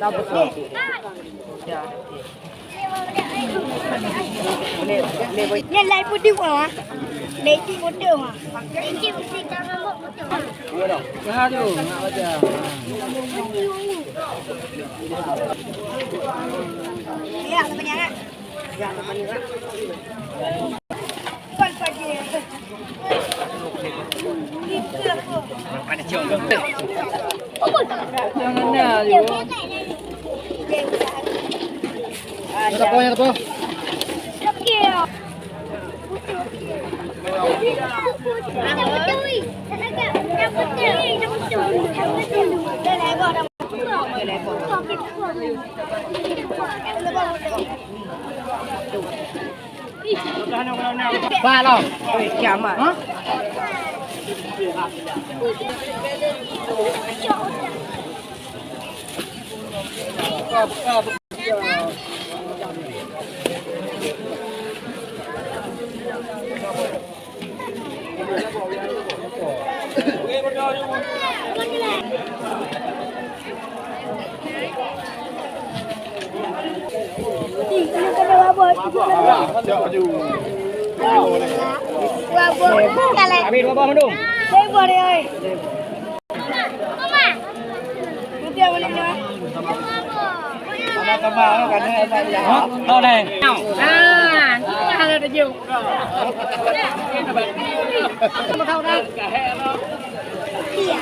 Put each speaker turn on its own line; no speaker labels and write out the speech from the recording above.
Tao betul. Ya.
Nhân lại một điều hả? Lấy chi một điều hả? Lấy chi một điều tao một điều.
Ya tu, nak baca.
Ya, apa yang ah?
Ya, apa ni lah?
Pan pagi. Itu apa?
Ada cium.
Oh,
Jangan nak je. Ada apa yang apa?
Okey. Ada betul. Ada betul. Dah lebar dah.
Ba đâu? Ôi, chạm à? Hả?
Ini kena apa?
Habis dua bawah mendung.
Saya buat dia. Mama. Nanti apa ni?
Sama-sama kan ada ya. Đâu này? À, nó là nhiều. Nó thâu ra cả hệ nó.
Iya.